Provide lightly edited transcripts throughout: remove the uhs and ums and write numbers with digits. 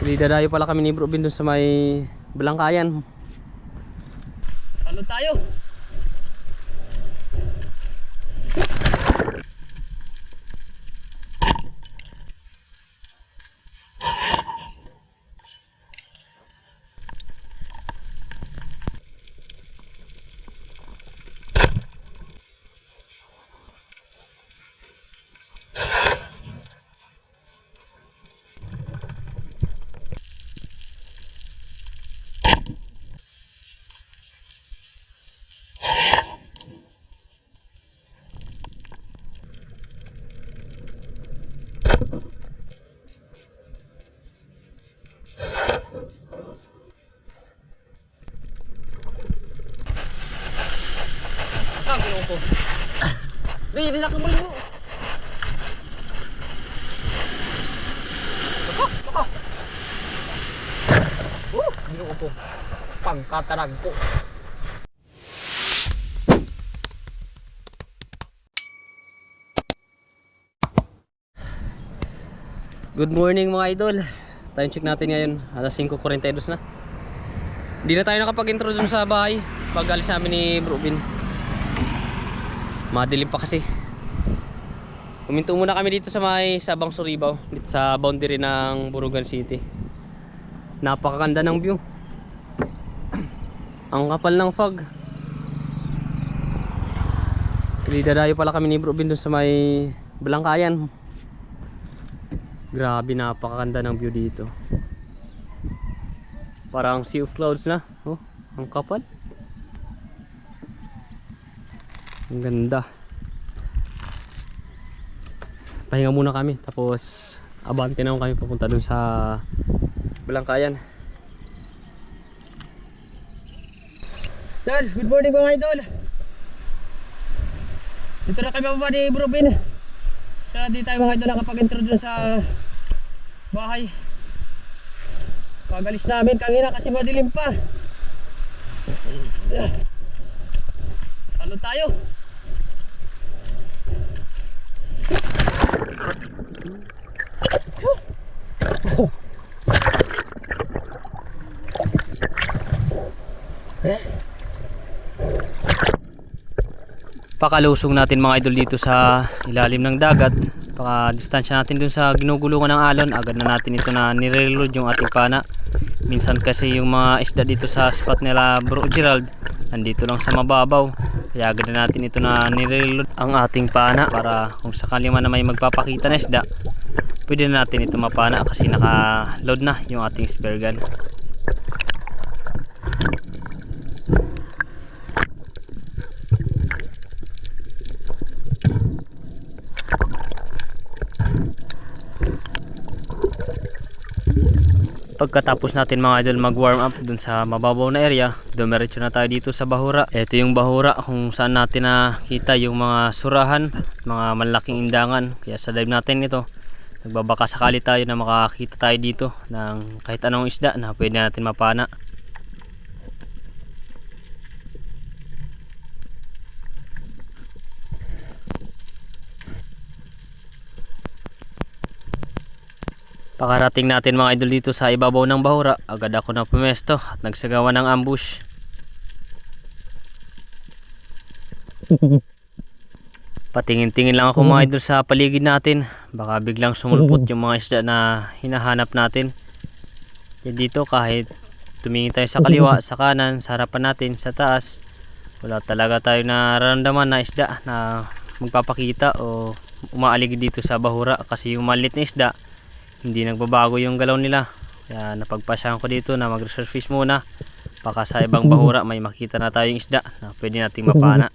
Dadayo pala kami ni Bro Bin dun sa may Balangkayan. Ano tayo? Gulong ko. Hindi na kumuli mo. Gulong ko. Pangkatarag ko. Good morning mga idol. Time check natin ngayon, alas 5:42 na. Hindi na tayo nakapag-intro dun sa bahay pag alis namin ni Bro Bin. Madilim pa kasi. Puminto muna kami dito sa may Sabang Suribao, dito sa boundary ng Burugan City. Napakaganda ng view. Ang kapal ng fog. Dadayo pala kami ni Bro Bin dun sa may Balangkayan. Grabe, napakaganda ng view dito. Parang sea of clouds na. Oh, ang kapal. Ang ganda. Pahinga muna kami, tapos abante na kami papunta dun sa Balangkayan. Dad, good morning mga idol. Dito na kami bababa ni Bro Bin. Kaya di tayo mga idol nakapag-intro dun sa bahay. Pagalis namin kanina kasi madilim pa. Ano tayo? Pakalusong natin mga idol dito sa ilalim ng dagat. Paka-distansya natin dun sa ginugulungan ng alon. Agad na natin ito na nire-reload yung ating pana. Minsan kasi yung mga isda dito sa spot nila Bro Gerald nandito lang sa mababaw. Kaya agad na natin ito na nire-reload ang ating pana para kung sakali man na may magpapakita na isda, pwede na natin ito mapana kasi naka-load na yung ating spear gun. Pagkatapos natin mga idol mag warm up dun sa mababaw na area, dumiretso na tayo dito sa Bahura. Ito yung Bahura kung saan natin nakita yung mga surahan, mga malaking indangan. Kaya sa dive natin ito, nagbabaka sakali tayo na makakita tayo dito ng kahit anong isda na pwede natin mapana. Pakarating natin mga idol dito sa ibabaw ng Bahura, agad ako na pumesto at nagsagawa ng ambush. Patingin-tingin lang ako mga idol sa paligid natin, baka biglang sumulpot yung mga isda na hinahanap natin. Yan dito kahit tumingin tayo sa kaliwa, sa kanan, sa harapan natin, sa taas, wala talaga tayo nararamdaman na isda na magpapakita o umaaligid dito sa Bahura kasi yung maliit na isda hindi nagbabago yung galaw nila. Kaya napagpasyahan ko dito na mag-resurface muna. Baka sa ibang Bahura may makita na tayong isda na pwede nating mapana.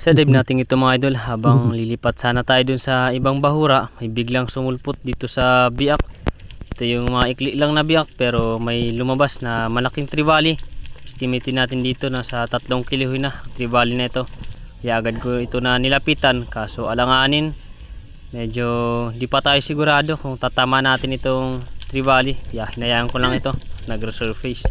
Sa dive natin ito mga idol, habang lilipat sana tayo dun sa ibang Bahura, may biglang sumulpot dito sa biak. Ito yung mga ikli lang na biyak pero may lumabas na malaking trevally. Estimate natin dito na sa 3 kilo na trevally na ito. Kaya agad ko ito na nilapitan, kaso alanganin. Medyo di pa tayo sigurado kung tatama natin itong trevally. Kaya hinayaan ko lang ito, nag-resurface.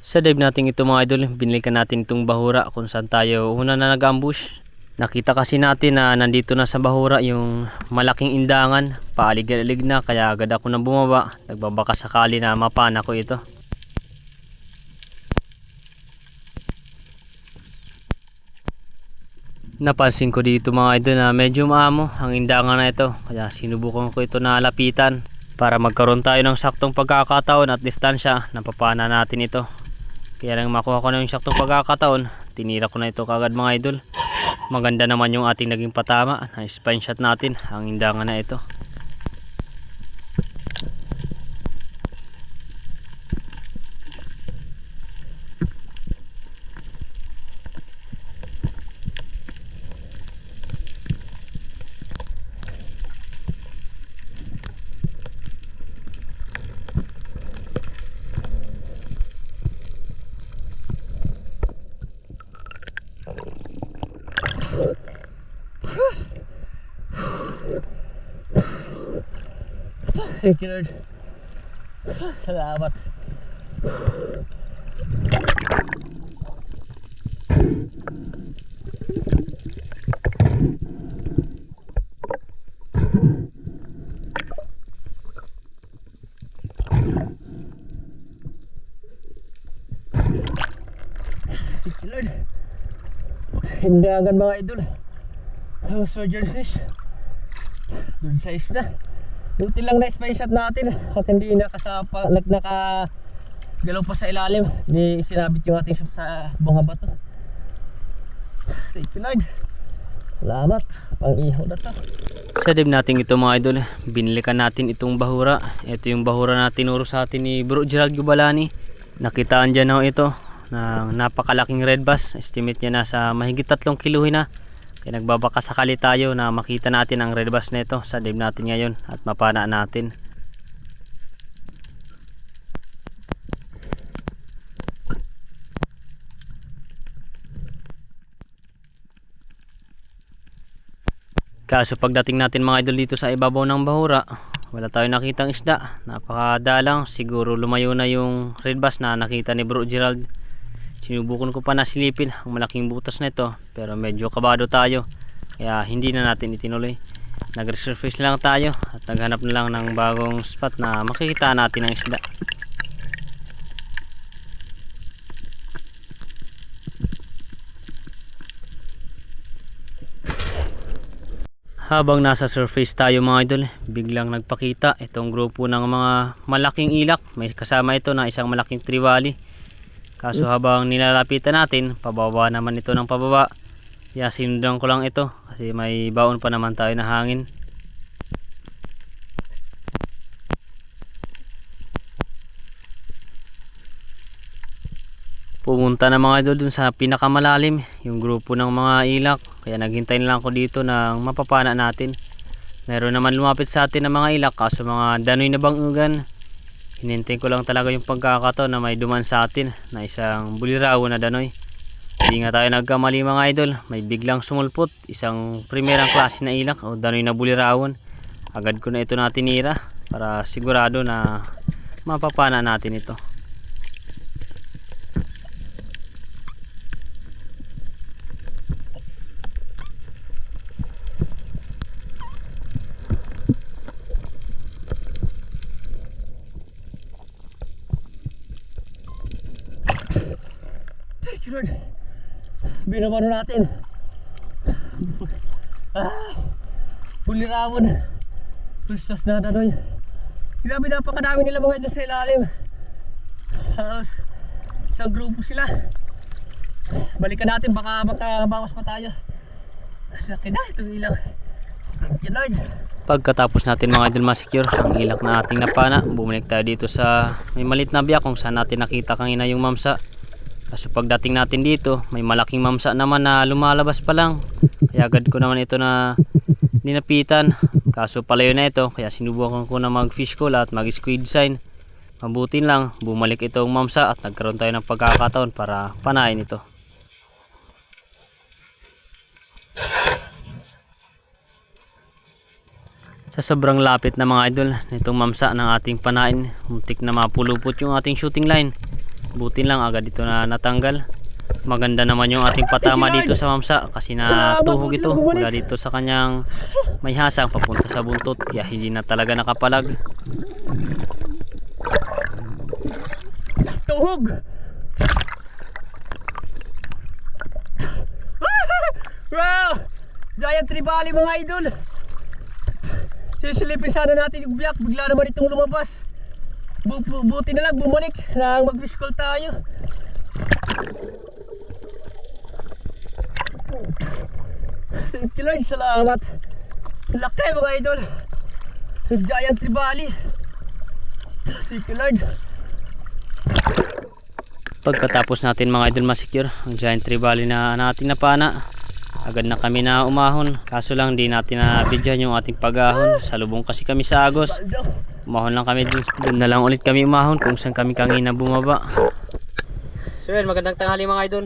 Sa dive natin ito mga idol, binilikan natin itong bahura kung saan tayo una na nag-ambush. Nakita kasi natin na nandito na sa bahura yung malaking indangan, paalig-alig na, kaya agad ako na bumaba. Nagbabaka sakali na mapana ko ito. Napansin ko dito mga idol na medyo maamo ang indangan na ito, kaya sinubukan ko ito na lapitan para magkaroon tayo ng saktong pagkakataon at distansya na papana natin ito. Kaya nang makuha ko na yung saktong pagkakataon, tinira ko na ito kagad mga idol. Maganda naman yung ating naging patama na spine shot natin ang indangan na ito. Thank you Lord. Salamat. Thank you Lord. Hindangan mga idol. Surgeon fish. Doon sa isla. Buti lang na spine shot natin at hindi nakasapa, nakagalaw pa sa ilalim. Hindi sinabit yung ating sa bunga bato. Thank you Lord. Salamat. Pang-ihaw na to. Sa dive natin ito mga idol, binilikan natin itong bahura. Ito yung bahura na tinuro sa atin ni Bro Gerald Gubalani. Nakitaan dyan ho ito ng napakalaking red bass. Estimate niya na sa mahigit 3 kilo na. Kaya nagbabaka sakali tayo na makita natin ang red bass na ito sa dive natin ngayon at mapana natin. Kaso pagdating natin mga idol dito sa ibabaw ng bahura, wala tayong nakitang isda. Napakadalang, siguro lumayo na yung red bass na nakita ni Bro Gerald. Sinubukan ko pa na silipin ang malaking butas na ito, pero medyo kabado tayo, kaya hindi na natin itinuloy. Nag-resurface lang tayo at naghanap na lang ng bagong spot na makikita natin ang isda. Habang nasa surface tayo mga idol, biglang nagpakita itong grupo ng mga malaking ilak. May kasama ito na isang malaking trevally. Kaso habang nilalapitan natin, pababa naman ito ng pababa. Kaya sinundan ko lang ito kasi may baon pa naman tayo na hangin. Pumunta na mga idol dun sa pinakamalalim, yung grupo ng mga ilak. Kaya naghintay na lang ako dito ng mapapana natin. Meron naman lumapit sa atin ng mga ilak, kaso mga danoy na bangugan. Hinintay ko lang talaga yung pagkakataon na may duman sa atin na isang buliraw na danoy. Hindi nga tayo nagkamali mga idol, may biglang sumulpot, isang primerang klase na ilak o danoy na bulirawon. Agad ko na ito natinira para sigurado na mapapana natin ito. Lord, binabano natin. Bulirawon. Tustos na danoy. Grabe, napakadami nila mga ito sa ilalim. Halos isang grupo sila. Balikan natin, baka bawas pa tayo. Laki na itong ilaw. Thank you Lord. Pagkatapos natin mga idol ma-secure ang ilak na ating napana, bumalik tayo dito sa may malit na biyak kung saan natin nakita kanina yung mamsa. Kaso pagdating natin dito, may malaking mamsa naman na lumalabas pa lang. Kaya agad ko naman ito na dinapitan. Kaso palayo na ito, kaya sinubukan ko na mag fish call at mag squid sign. Mabuti lang, bumalik itong mamsa at nagkaroon tayo ng pagkakataon para panain ito. Sa sobrang lapit na mga idol nitong mamsa ng ating panain, muntik na mapulupot yung ating shooting line. Buti lang agad ito na natanggal. Maganda naman yung ating patama dito sa mamsa kasi natuhog ito mula dito sa kanyang may hasang papunta sa buntot, kaya hindi na talaga nakapalag. Tuhog! Wow! Giant tribali mga idol! Sisilipin sana natin yung biyak, bigla naman itong lumabas. Buti na lang bumalik nang mag-fish call tayo. Thank you Lord, salamat. Laki mga idol. So giant tribali. Thank you Lord. Pagkatapos natin mga idol masecure ang giant tribali na nating napana, agad na kami na umahon. Kaso lang di natin na bidyan yung ating pag-ahon. Salubong kasi kami sa agos. Umahon lang kami dun. Doon na lang ulit kami umahon kung saan kami kanina bumaba. So yun, magandang tanghali mga idol.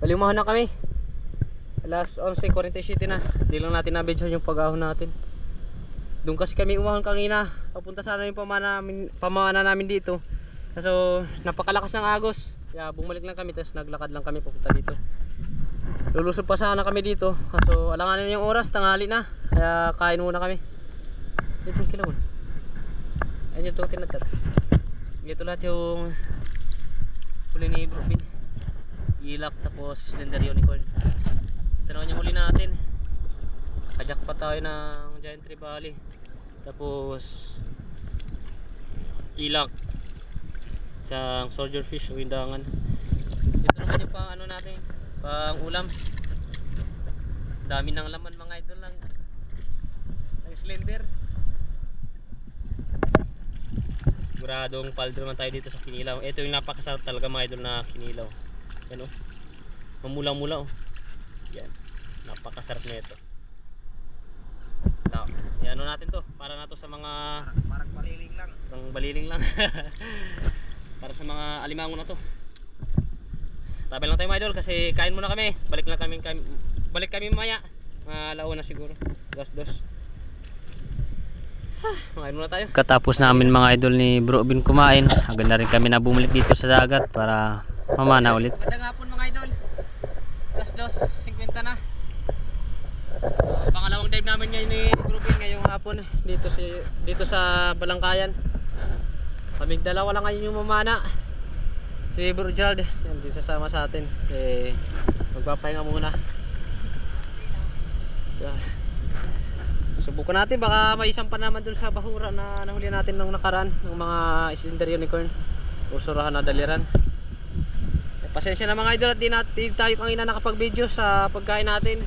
Bali umahon na kami. Alas 11:47 na. Di lang natin na-bidyan yung pag-ahon natin. Doon kasi kami umahon kanina. Papunta sana yung pamana namin dito. So napakalakas ng agos. Kaya bumalik lang kami, tapos naglakad lang kami papunta dito. Lulusog pa sana kami dito. So alanganin yung oras, tanghali na. Kaya kain muna kami. Ito yung kilawon. Ayun yung tutin na tar. Ito lahat yung huli ni Bro Bin. Ilak tapos slender unicorn. Ito naman yung huli natin. Kajak pa tayo ng giant tribali. Tapos ilak. Isang soldier fish o indangan. Ito naman yung pang ano natin, pang ulam. Dami ng laman mga idol ng slender. Siguradong paldo naman tayo dito sa kinilaw. Ito yung napakasarap talaga mga idol na kinilaw. Yan o, mamula-mula o. Yan, napakasarap na ito. Yan o natin to, para na to sa mga parang baliling lang. Parang baliling lang. Para sa mga alimango na to. Tabay lang tayo mga idol kasi kain muna kami. Balik kami mamaya. Laon na siguro. Dos. Kain muna tayo. Katapos namin mga idol ni Bro Bin kumain, agad na rin kami na bumalik dito sa dagat para mamana ulit. Magandang hapon mga idol. Alas 2:50 na. Pangalawang dive namin ngayon ni Bro Bin ngayong hapon dito sa Balangkayan. Kaming dalawa lang ngayon yung mamana. Si Bro Gerald, yan din sasama sa atin. Magpapahinga muna. Subukan natin, baka may isang pa naman dun sa bahura na nahuli natin nung nakaraan ng mga slender unicorn o surahan na daliran. Pasensya na mga idol at di tayo kanina nakapag-video sa pagkain natin.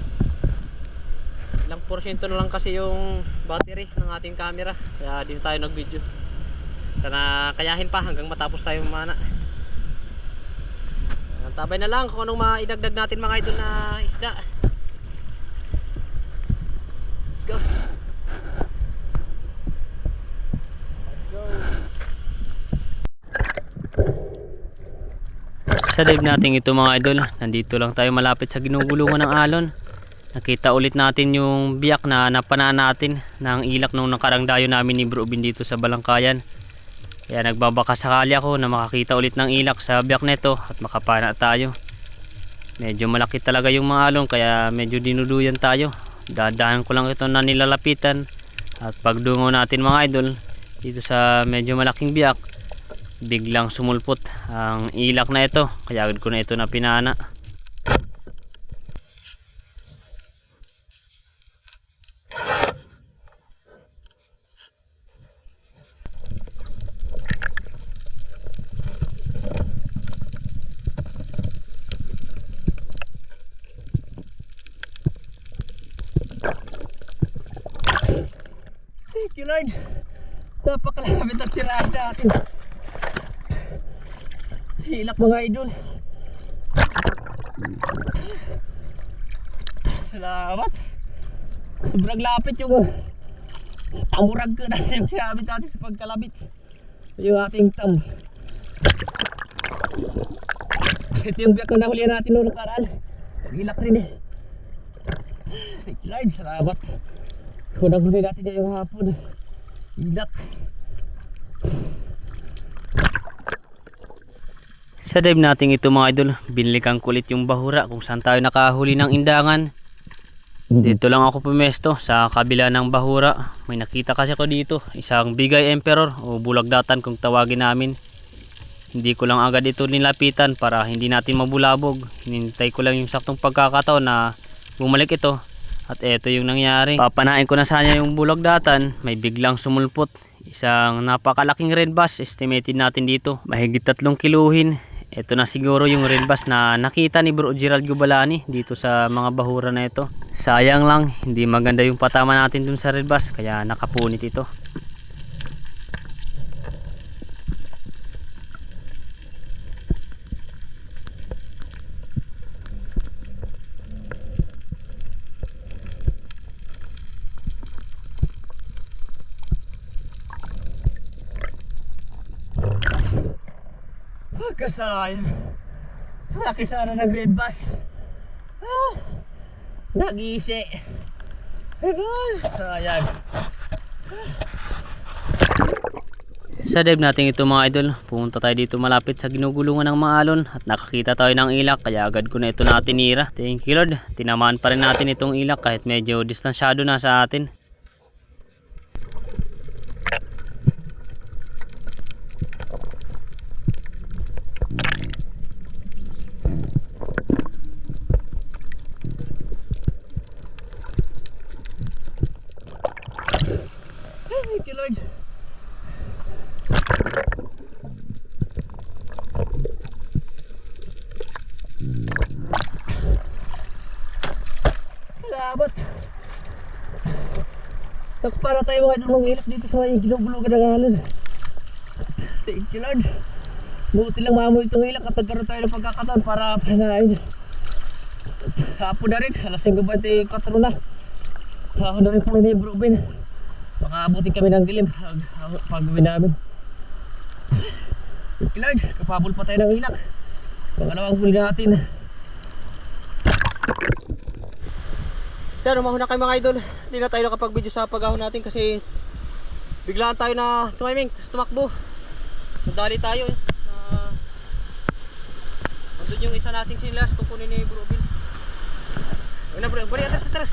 Ilang porsyento na lang kasi yung battery ng ating camera, kaya di tayo nag-video. Sana kayahin pa hanggang matapos tayo mamana. Tabay na lang kung anong maidagdag natin mga idol na isda. Let's go. Sa dive natin ito mga idol, nandito lang tayo malapit sa ginugulungan ng alon. Nakita ulit natin yung biyak na napanaan natin ng ilak nung nakarang dayo namin ni Bro Bin dito sa Balangkayan. Kaya nagbabaka sakali ako na makakita ulit ng ilak sa biyak neto at makapana tayo. Medyo malaki talaga yung mga alon kaya medyo dinuluyan tayo. Dadaan ko lang ito na nilalapitan. At pagdungo natin mga idol dito sa medyo malaking biyak, biglang sumulpot ang ilak na ito. Kaya agad ko na ito na pinana. Thank you Lord. Napakalapit ang tirahan natin. Hilak mga idol. Salamat. Sobrang lapit yung tamurag ko natin yung sinabit natin sa pagkalabit. Yung ating tam. Ito yung biyak na nahulihan natin noong nakaraan. Pag-ilak rin eh. Thank you Lord, salamat. Unang-huli natin niya yung hapon. Ilak. Sa dive natin ito mga idol, binili kang kulit yung bahura kung saan tayo nakahuli ng indangan. Dito lang ako pumesto sa kabila ng bahura. May nakita kasi ako dito, isang bigay emperor o bulagdatan kung tawagin namin. Hindi ko lang agad ito nilapitan para hindi natin mabulabog. Hinintay ko lang yung saktong pagkakataon na bumalik ito. At eto yung nangyari. Papanain ko na sana yung bulagdatan, may biglang sumulpot. Isang napakalaking red bass, estimated natin dito. Mahigit 3 kiluhin. Ito na siguro yung red bass na nakita ni Bro Gerald Gubalani dito sa mga bahura na ito. Sayang lang, hindi maganda yung patama natin dun sa red bass, kaya nakapunit ito. Pagkasayang. Laki sana ng red bass. Nag-iisi. Sayang. Sa dive natin ito mga idol, pumunta tayo dito malapit sa ginugulungan ng mga alon at nakakita tayo ng ilak, kaya agad ko na ito natinira. Thank you Lord, tinamaan pa rin natin itong ilak kahit medyo distansyado na sa atin. Thank you Lord. Salamat. Nakapara tayo mga idol ng ilak dito sa may ginugulugan ng alon. Thank you Lord. Buti lang mamoy itong ilak at nagkaroon tayo ng pagkakataon para panain. Hapon na rin, alas 5:24 na. Ako na rin po ni Bro Ben. Baka abutin kami ng dilim pag-uwi namin. Thank you Lord, kapabol pa tayo ng ilak. Pangalawang huli natin. Pero mahuna kayo mga idol. Hindi na tayo nakapag-video sa pag-ahon natin kasi biglaan tayo na tumiming, tapos tumakbo. Nadali tayo eh. Andun yung isa nating sinilas, kukunin ni Bro Ben. Ayun na bro, balik atras atras.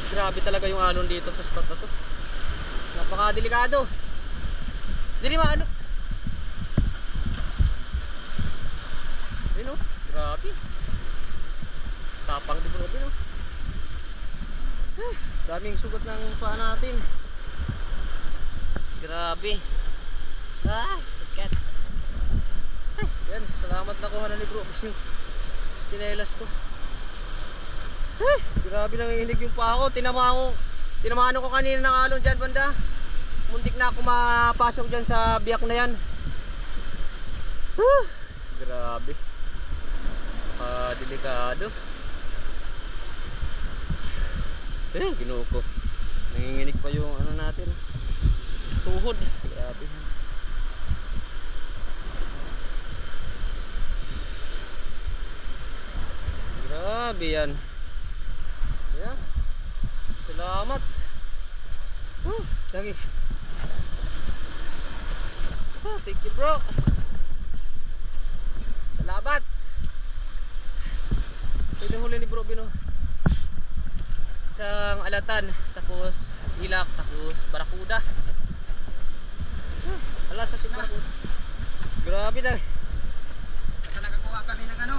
Grabe talaga yung alon dito sa spot na to. Napaka-delikado. Dili maano. Ayun oh, grabe. Tapang di Bro Ben oh. Daming sugat ng paa natin. Grabe. Sugat. Yan, salamat na kuha na ni Bro Ben yung tinelas ko. Grabe nangihinig yung paa ko. Tinamaan ko kanina ng alon dyan banda. Muntik na ako mapasok dyan sa biyak na yan. Grabe. Delikado. Ginoo ko. Nanginginig pa yung ano natin. Tuhod. Grabe. Grabe yan. Ayan. Salamat. Lagi. Thank you bro. Salamat. Ito yung huli ni Bro Ben oh. Isang alatan, tapos ilak, tapos barakuda. Alas sa barakuda. Grabe na. Nakakuha kami ng ano?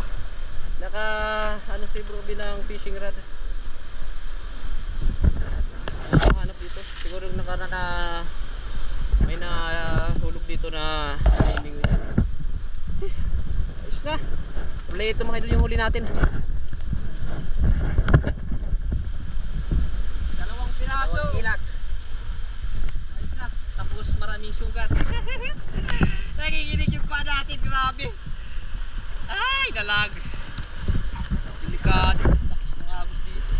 Ano si Bro Ben ng fishing rod. Hanap dito. Siguro may nahulog dito na hindi ko. Ayos na. Uli ito mga idol yung huli natin. 2 piraso. Ilak. Ayos na. Tapos maraming sugat. Nagiginig yung pa natin. Grabe. Ay, dalag. Delikado. Tapos ng agos dito.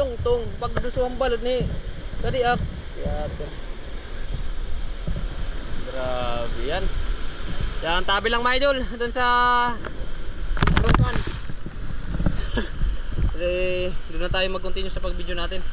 tungtong. Pag dusuang balod ni kadiak. Yato. Grabe yan. Yan, tabi lang mga idol. Doon sa Rokan. Doon na tayo mag-continue sa pag-video natin.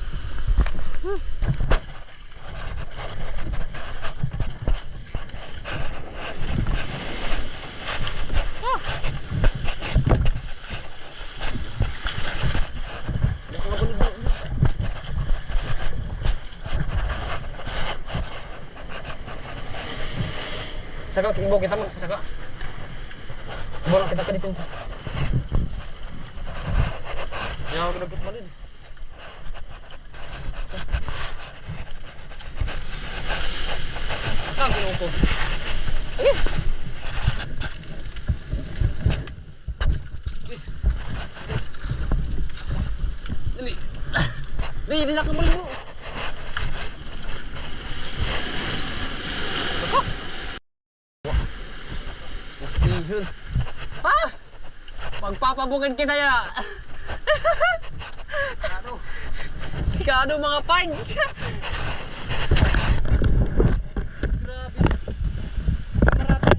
Saka ibo kita magsasaka. Bolang kita ka dito. Ya, ako nagut malin. Ginawa ko. Okay. Dali. Dali na kamalin mo. Yun. Ah! Magpapabukan kita ya. Kano mga parts. Grabe. Kamaratay.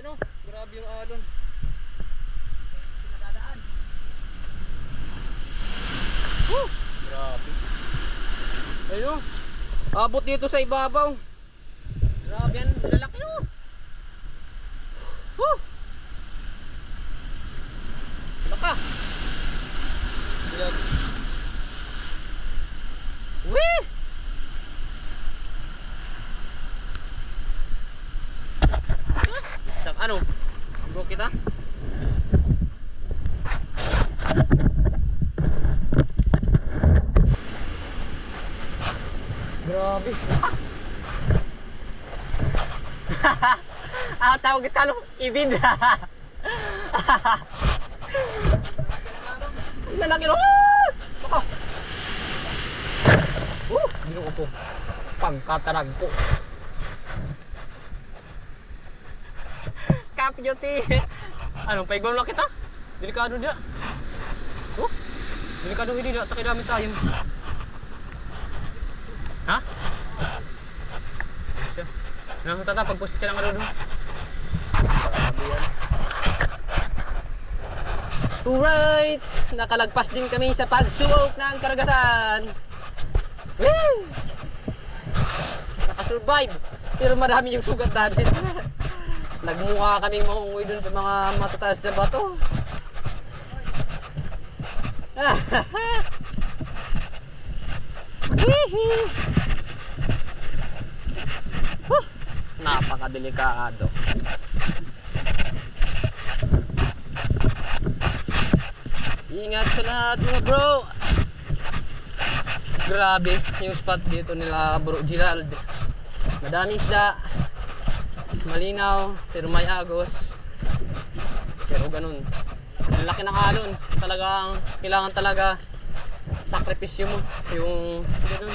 Ano? Grabe yung alon. Nadadaan. Grabe. Ayun. Abot dito sa ibabaw. Grabe yan. Lalaki oh. Laka. Wee! Ano? Go kita? Grabe. Tawag kita lo, ibid. Lalaki no. Baka. Gino ko po. Pagkatarag ko. Cap duty. Ano, paigol lang kita? Delikado dia. Delikado hindi dia, takidami tayo. Ha? Siya. Ano tata pagpost siya ng ano doon. Alright, nakalagpas din kami sa pagsuok ng karagatan. Woo! Nakasurvive, pero marami yung sugat natin. Nagmukha kaming maungoy dun sa mga matataas na bato. Napakadelikado. Ingat sa lahat mga bro. Grabe yung spot dito nila bro Gerald. Madami isda, malinaw pero may agos. Pero ganun, ang laki ng alon. Talagang kailangan talaga sakripisyo mo yung ganun.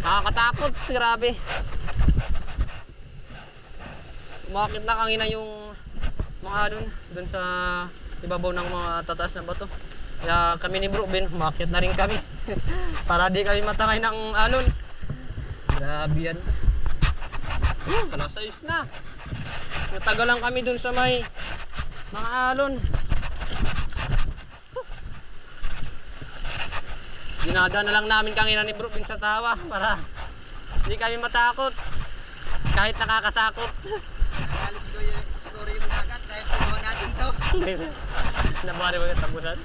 Nakakatakot, grabe. Umakit na kanina yung mga alon dun sa ibabaw ng mga tataas na bato. Kaya kami ni Bro Ben, umakit na rin kami. Para di kami matangay ng alon. Grabe yan. Kalasayos na. Natagal lang kami dun sa may mga alon. Dinada na lang namin kanina ni Bro Ben sa tawa para hindi kami matakot. Kahit nakakatakot. Galit siguro yung dagat dahil pinuha natin to. Nabari ba yung tapusan?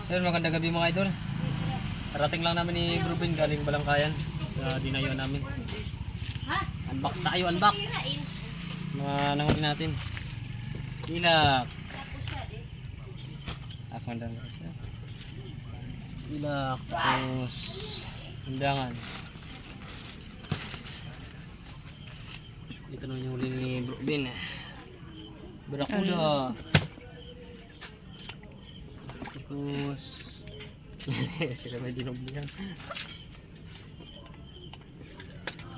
Sir, magandang gabi mga idol. Parating lang namin ni Ruben galing Balangkayan sa dinayo namin. Unbox tayo, unbox. Mga nanguli natin. Ilak. Akandang siya. Ilak, tapos undangan. Ito naman yung huli ni Ruben. Barakuda. Tapos sila may dinoblihan.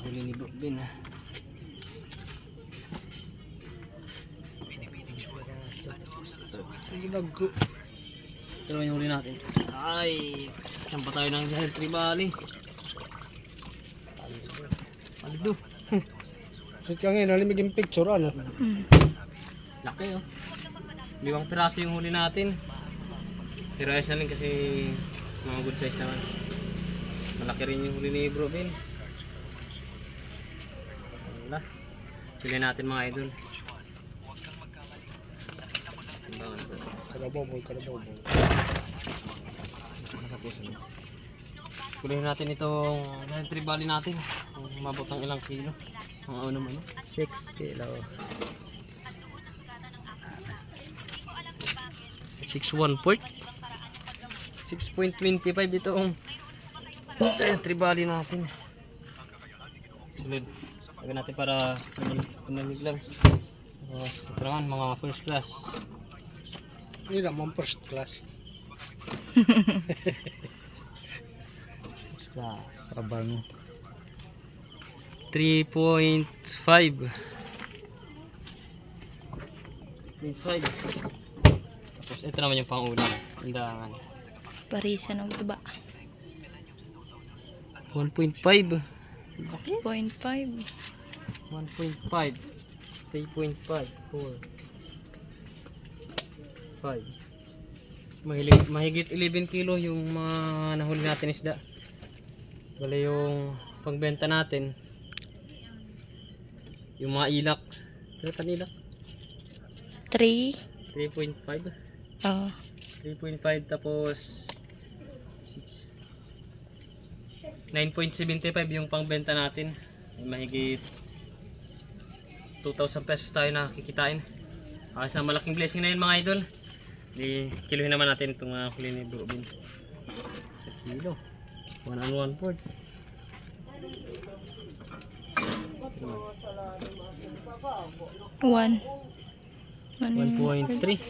Huli ni Ben. Sige nagko. Ito yung huli natin. Ay, saan pa tayo ng Giant Tribali? Palido. Sit ka ngayon, nalimig yung picture ano. Laki oh. 5 piraso yung huli natin. Pero ayos na rin kasi mga good size naman. Malaki rin yung huli ni Bro Ben. Wala. Sili natin mga idol. Kalabobol. Kulihin natin itong Giant Tribali natin. Kung umabot ng ilang kilo. Mga ano man. 6 kilo. 6.1 port. 6.25 itong Giant Tribali natin. Sunod. Lagyan natin para manamig lang. Tapos ito naman mga first class. Hindi naman first class. First class. Abang. 3.5. 3.5. Tapos ito naman yung pang-ulam. Undangan. Parisa ng baba. 1.5. 0.5. 1.5. 3.5. 4. 5. Mahigit 11 kilo yung mga nahuli natin isda. Bale yung pagbenta natin. Yung mga ilak. Ano kan ilak? 3. 3.5. 3.5 tapos 9.75 yung pangbenta natin. Mahigit 2,000 pesos tayo na kikitain. Ayos na, malaking blessing na yun mga idol. Di kilohin naman natin itong huli ni Bro Ben. Sa kilo 1 and 1 fourth. 1. 1.3.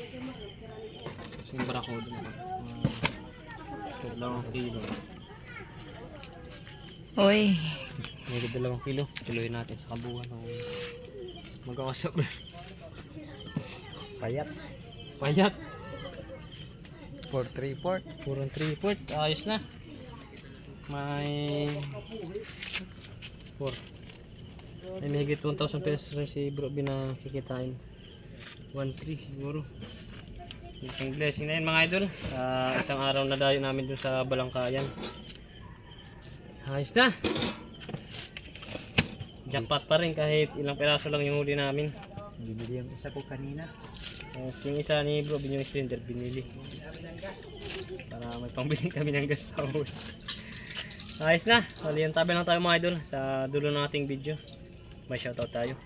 Kasing barako doon. 2 kilo. Oy. Mahigit 2 kilo. Kilohin natin sa kabuuan ng magkakasap. Payat. Payat. 4-3-4. 4.3. Ayos na. May 4. Ay mahigit 1,000 pesos rin si Bro Ben na kikitain. 1.3 siguro. Isang blessing na yun mga idol. Isang araw na dayo namin dun sa Balangkayan. Ayos na. Jackpot pa rin kahit ilang piraso lang yung huli namin. Bibili yung isa ko kanina. Yung isa ni Bro Ben yung cylinder binili. Para may pangbili kami ng gas pa uwi. Ayos na. Bali yung tabi lang tayo mga idol sa dulo ng ating video. May shoutout tayo.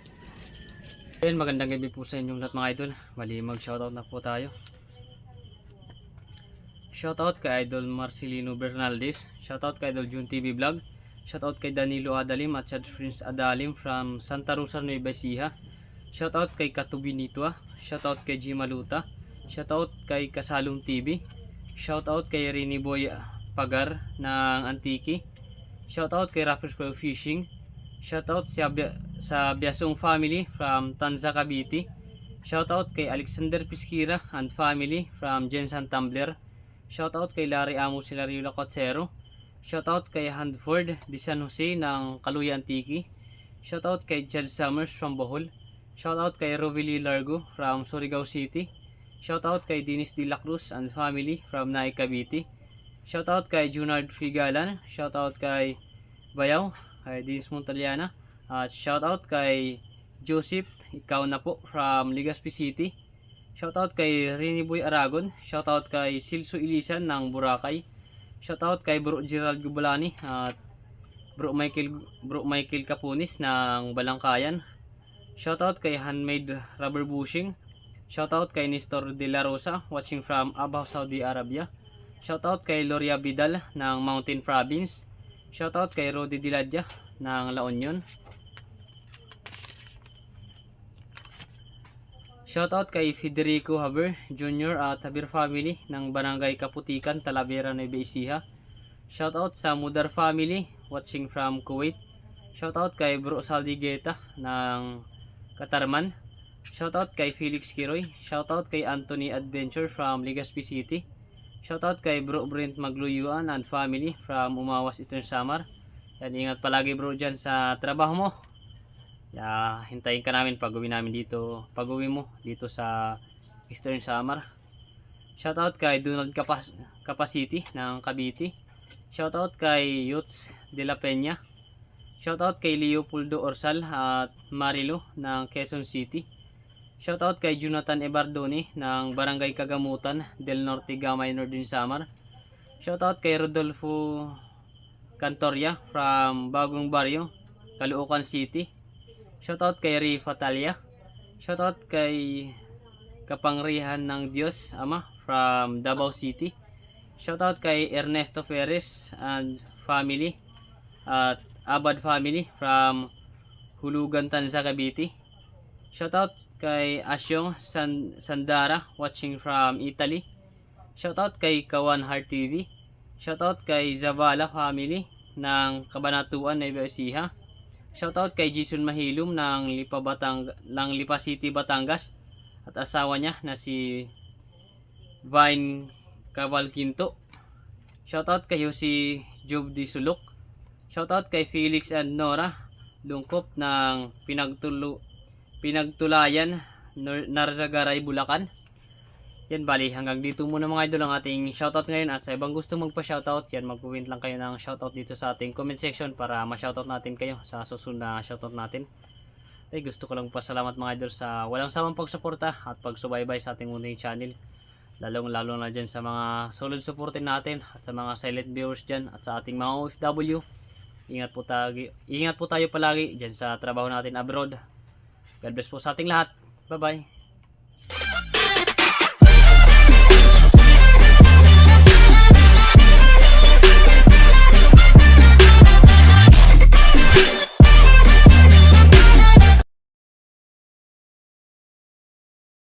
Ayun, magandang gabi po sa inyong lahat mga idol. Bali mag shoutout na po tayo. Shoutout kay Idol Marcelino Bernaldez. Shoutout kay Idol June TV Vlog. Shoutout kay Danilo Adalim at Chad Prince Adalim from Santa Rosa, Nueva Ecija. Shoutout kay Katubi Nitwa. Shoutout kay G Maluta. Shoutout kay Kasalong TV. Shoutout kay Rini Boy Pagar ng Antiki. Shoutout kay Rappers for Fishing. Shoutout sa Biasong family from Tanza Cavite. Shoutout kay Alexander Pisquira and family from Jensen Tumbler. Shoutout kay Larry Amos Hilario Lacotsero. Shoutout kay Handford de San Jose ng Kaluya Antiki. Shoutout kay Judge Summers from Bohol. Shoutout kay Rovili Largo from Surigao City. Shoutout kay Dennis De La Cruz and family from Naik Cavite. Shoutout kay Junard Figalan. Shoutout kay Bayaw, kay Dennis Montaliana. At shoutout kay Joseph Ikaw na po from Legazpi City. Shoutout kay Rini Boy Aragon. Shoutout kay Silso Ilisan ng Boracay. Shoutout kay Bro Gerald Gubalani at Bro Michael Capunis ng Balangkayan. Shoutout kay Handmade Rubber Bushing. Shoutout kay Nestor De La Rosa watching from Abaw, Saudi Arabia. Shoutout kay Loria Vidal ng Mountain Province. Shoutout kay Rodi Diladya ng La Union. Shoutout kay Federico Haber Jr. at Haber family ng Barangay Kaputikan, Talavera, Nueva Ecija. Shoutout sa Mudar family watching from Kuwait. Shoutout kay Bro Saldi Geta ng Katarman. Shoutout kay Felix Kiroy. Shoutout kay Anthony Adventure from Legazpi City. Shoutout kay Bro Brent Magluyuan and family from Umawas Eastern Samar. Yan, ingat palagi bro dyan sa trabaho mo. Hintayin ka namin pag-uwi mo dito sa Eastern Samar. Shoutout kay Donald Capacity ng Cavite. Shoutout kay Yutz de la Peña. Shoutout kay Leopoldo Orsal at Marilo ng Quezon City. Shoutout kay Jonathan Ebardoni ng Barangay Kagamutan del Norte, Gamay, Northern Samar. Shoutout kay Rodolfo Cantoria from Bagong Barrio, Caloocan City. Shoutout kay Rifa Talia. Shoutout kay Kapangrihan ng Diyos Ama from Davao City. Shoutout kay Ernesto Perez and family at Abad family from Hulugan, Tanza, Cavite. Shoutout kay Asyong Sandara watching from Italy. Shoutout kay Kawan Heart TV. Shoutout kay Zavala family ng Kabanatuan, Nueva Ecija. Shoutout kay Jason Mahilum ng Lipa City, Batangas at asawa niya na si Vine Cavalquinto. Shoutout kay Jose Job Di Sulok. Shoutout kay Felix and Nora Lungkop ng Pinagtulayan, Narzagaray, Bulacan. Yan, bali hanggang dito muna mga idol ang ating shoutout ngayon, at sa ibang gusto magpa-shoutout, yan, mag-comment lang kayo ng shoutout dito sa ating comment section para ma-shoutout natin kayo sa susunod na shoutout natin. Ay, gusto ko lang pasalamat mga idol sa walang samang pagsuporta at pagsubaybay sa ating munting channel. Lalong-lalo na dyan sa mga solid supportin natin at sa mga silent viewers dyan at sa ating mga OFW. Ingat po tayo palagi dyan sa trabaho natin abroad. God bless po sa ating lahat. Bye bye.